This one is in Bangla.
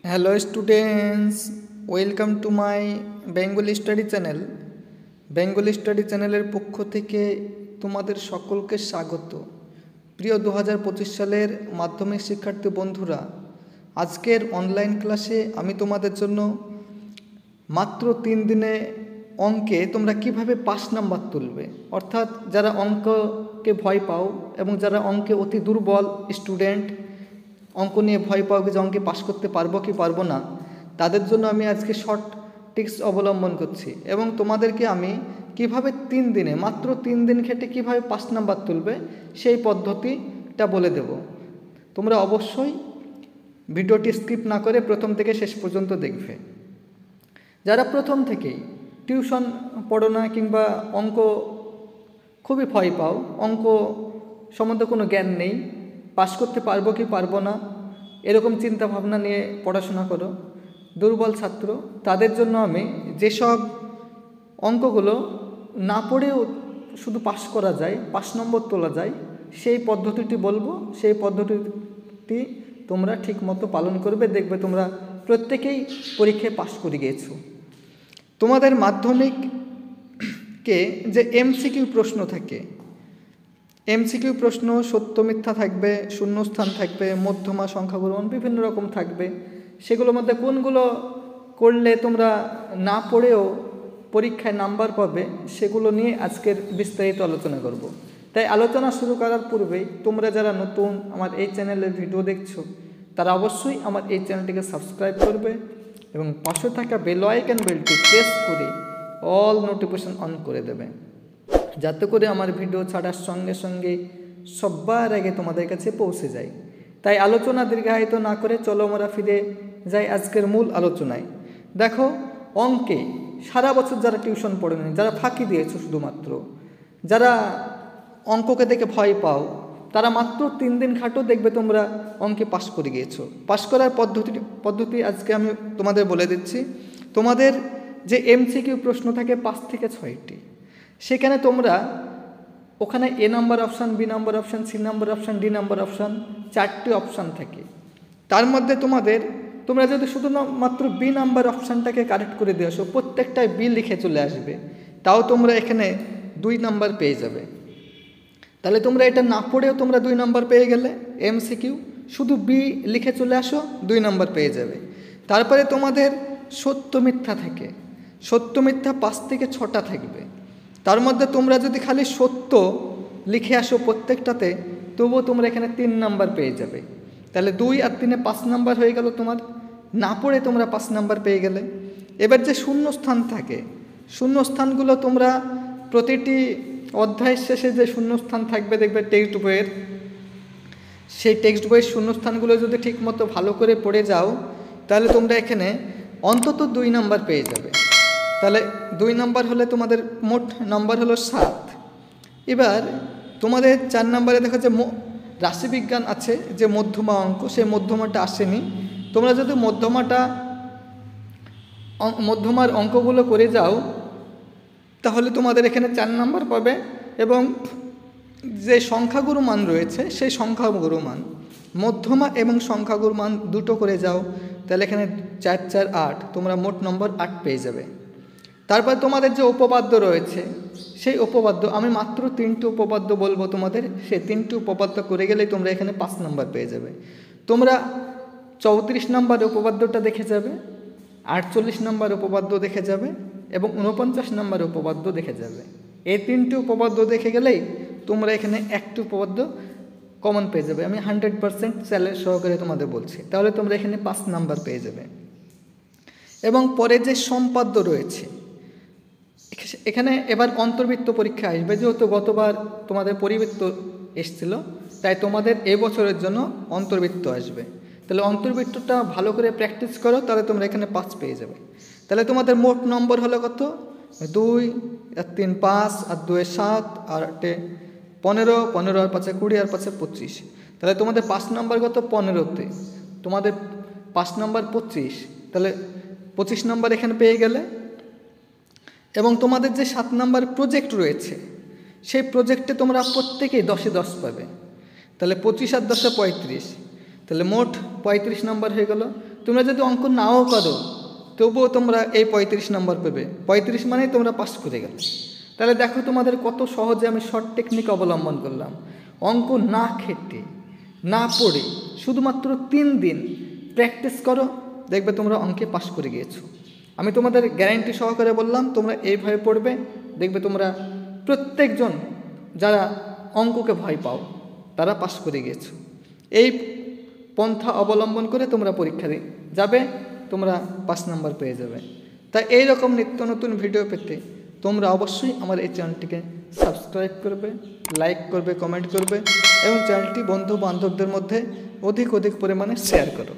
Hello students, welcome to my Bengali study channel. Bengali study চ্যানেলের পক্ষ থেকে তোমাদের সকলকে স্বাগত। প্রিয় 2025 সালের মাধ্যমিক শিক্ষার্থী বন্ধুরা, আজকের অনলাইন ক্লাসে আমি তোমাদের জন্য মাত্র 3 দিনে অঙ্কে তোমরা কিভাবে 5 নাম্বার তুলবে, অর্থাৎ যারা অঙ্ককে ভয় পাও এবং যারা অঙ্কে অতি দুর্বল স্টুডেন্ট, অঙ্ক নিয়ে ভয় পাও যে অঙ্কে পাস করতে পারবো কি পারবো না, তাদের জন্য আমি আজকে শর্ট টিপস অবলম্বন করছি এবং তোমাদেরকে আমি কিভাবে 3 দিনে মাত্র 3 দিন খেটে কিভাবে 5 নাম্বার তুলবে সেই পদ্ধতিটা বলে দেব। তোমরা অবশ্যই ভিডিওটি স্কিপ না করে প্রথম থেকে শেষ পর্যন্ত দেখবে। যারা প্রথম থেকেই টিউশন পড়ো না কিংবা অঙ্ক খুবই ভয় পাও, অঙ্ক সম্বন্ধে কোনো জ্ঞান নেই, পাস করতে পারবো কি পারবো না এরকম চিন্তা ভাবনা নিয়ে পড়াশোনা করো, দুর্বল ছাত্র, তাদের জন্য আমি যেসব অঙ্কগুলো না পড়েও শুধু পাস করা যায়, 5 নম্বর তোলা যায়, সেই পদ্ধতিটি বলবো। সেই পদ্ধতিটি তোমরা ঠিকমতো পালন করবে, দেখবে তোমরা প্রত্যেকেই পরীক্ষায় পাস করে গিয়েছো। তোমাদের মাধ্যমিকে যে এমসিকিউ প্রশ্ন থাকে, এমসিকিউ প্রশ্ন সত্য মিথ্যা থাকবে, শূন্যস্থান থাকবে, মধ্যমা, সংখ্যাগুণ বিভিন্ন রকম থাকবে। সেগুলোর মধ্যে কোনগুলো করলে তোমরা না পড়েও পরীক্ষায় নাম্বার পাবে, সেগুলো নিয়ে আজকের বিস্তারিত আলোচনা করব। তাই আলোচনা শুরু করার পূর্বেই তোমরা যারা নতুন আমার এই চ্যানেলের ভিডিও দেখছো, তারা অবশ্যই আমার এই চ্যানেলটিকে সাবস্ক্রাইব করবে এবং পাশে থাকা বেল আইকন বেলটি প্রেস করে অল নোটিফিকেশন অন করে দেবে, যাতে করে আমার ভিডিও ছাড়ার সঙ্গে সঙ্গে সবার আগে তোমাদের কাছে পৌঁছে যায়। তাই আলোচনা দীর্ঘায়িত না করে চলো আমরা ফিরে যাই আজকের মূল আলোচনায়। দেখো, অঙ্কে সারা বছর যারা টিউশন পড়েনি, যারা ফাঁকি দিয়েছো, শুধুমাত্র যারা অঙ্ককে দেখে ভয় পাও, তারা মাত্র 3 দিন খাটো, দেখবে তোমরা অঙ্কে পাস করে গিয়েছো। পাস করার পদ্ধতি আজকে আমি তোমাদের বলে দিচ্ছি। তোমাদের যে এমসিকিউ প্রশ্ন থাকে 5 থেকে 6টি, সেখানে তোমরা ওখানে A number option, B number option, C number option, D number option, 4টি অপশান থাকে। তার মধ্যে তোমরা যদি শুধুমাত্র বি নাম্বার অপশানটাকে কারেক্ট করে দিয়ে আসো, প্রত্যেকটায় বি লিখে চলে আসবে, তাও তোমরা এখানে 2 নাম্বার পেয়ে যাবে। তাহলে তোমরা এটা না পড়েও তোমরা 2 নাম্বার পেয়ে গেলে। এমসিকিউ শুধু বি লিখে চলে আসো, 2 নাম্বার পেয়ে যাবে। তারপরে তোমাদের সত্য মিথ্যা থাকে, সত্য মিথ্যা 5 থেকে 6টা থাকবে। তার মধ্যে তোমরা যদি খালি সত্য লিখে আসো প্রত্যেকটাতে, তবুও তোমরা এখানে 3 নাম্বার পেয়ে যাবে। তাহলে 2 আর 3-এ 5 নাম্বার হয়ে গেল তোমার, না পড়ে তোমরা 5 নাম্বার পেয়ে গেলে। এবার যে শূন্যস্থান থাকে, শূন্যস্থানগুলো তোমরা প্রতিটি অধ্যায়ের শেষে যে শূন্যস্থান থাকবে দেখবে টেক্সট বইয়ের, সেই টেক্সট বইয়ের শূন্যস্থানগুলো যদি ঠিকমতো ভালো করে পড়ে যাও, তাহলে তোমরা এখানে অন্তত 2 নাম্বার পেয়ে যাবে। তাহলে 2 নাম্বার হলে তোমাদের মোট নাম্বার হলো 7। এবার তোমাদের 4 নাম্বারে দেখো যে রাশিবিজ্ঞান আছে, যে মধ্যমা অঙ্ক, সেই মধ্যমাটা আসেনি। তোমরা যদি মধ্যমার অঙ্কগুলো করে যাও, তাহলে তোমাদের এখানে 4 নাম্বার পাবে। এবং যে সংখ্যাগুরু মান রয়েছে, সেই সংখ্যাগুরু মান, মধ্যমা এবং সংখ্যাগুরু মান দুটো করে যাও, তাহলে এখানে 4 4 8, তোমরা মোট নম্বর 8 পেয়ে যাবে। তারপর তোমাদের যে উপপাদ্য রয়েছে, সেই উপপাদ্য আমি মাত্র 3টি উপপাদ্য বলবো তোমাদের, সেই 3টি উপপাদ্য করে গেলেই তোমরা এখানে 5 নাম্বার পেয়ে যাবে। তোমরা 34 নাম্বার উপপাদ্যটা দেখে যাবে, 48 নাম্বার উপপাদ্য দেখে যাবে এবং 49 নাম্বার উপপাদ্য দেখে যাবে। এই 3টি উপপাদ্য দেখে গেলেই তোমরা এখানে 1টি উপপাদ্য কমন পেয়ে যাবে। আমি 100% চ্যালেঞ্জ সহকারে তোমাদের বলছি, তাহলে তোমরা এখানে 5 নাম্বার পেয়ে যাবে। এবং পরে যে সম্পাদ্য রয়েছে, এখানে এবার অন্তর্বৃত্ত পরীক্ষা আসবে। যেহেতু গতবার তোমাদের পরিবৃত্ত এসেছিল, তাই তোমাদের এবছরের জন্য অন্তর্বৃত্ত আসবে। তাহলে অন্তর্বৃত্তটা ভালো করে প্র্যাকটিস করো, তাহলে তোমরা এখানে 5 পেয়ে যাবে। তাহলে তোমাদের মোট নম্বর হলো কত? 2 আর 3 5 আর 2 7 আর 8 15, 15 আর 5 20 আর 5 25। তাহলে তোমাদের 5 নাম্বার কত? 15তে তোমাদের 5 নাম্বার 25, তাহলে 25 নাম্বার এখানে পেয়ে গেলে। এবং তোমাদের যে 7 নাম্বার প্রজেক্ট রয়েছে, সেই প্রজেক্টে তোমরা প্রত্যেকেই 10-এ 10 পাবে। তাহলে 25 আর 10-এ 35, তাহলে মোট 35 নাম্বার হয়ে গেল। তোমরা যদি অঙ্ক নাও করো তবুও তোমরা এই 35 নম্বর পেবে। 35 মানেই তোমরা পাস করে গেলে। তাহলে দেখো তোমাদের কত সহজে আমি শর্ট টেকনিক অবলম্বন করলাম। অঙ্ক না খেটে না পড়ে শুধুমাত্র 3 দিন প্র্যাকটিস করো, দেখবে তোমরা অঙ্কে পাস করে গিয়েছো। আমি তোমাদের গ্যারান্টি সহকারে বললাম, তোমরা এইভাবে পড়বে, দেখবে তোমরা প্রত্যেকজন যারা অঙ্ককে ভয় পাও তারা পাস করে গিয়েছো। এই পন্থা অবলম্বন করে তোমরা পরীক্ষা যাবে, তোমরা 5 নম্বর পেয়ে যাবে। তাই এইরকম নিত্য নতুন ভিডিও পেতে তোমরা অবশ্যই আমার এই চ্যানেলটিকে সাবস্ক্রাইব করবে, লাইক করবে, কমেন্ট করবে এবং চ্যানেলটি বন্ধু বান্ধবদের মধ্যে অধিক পরিমাণে শেয়ার করো।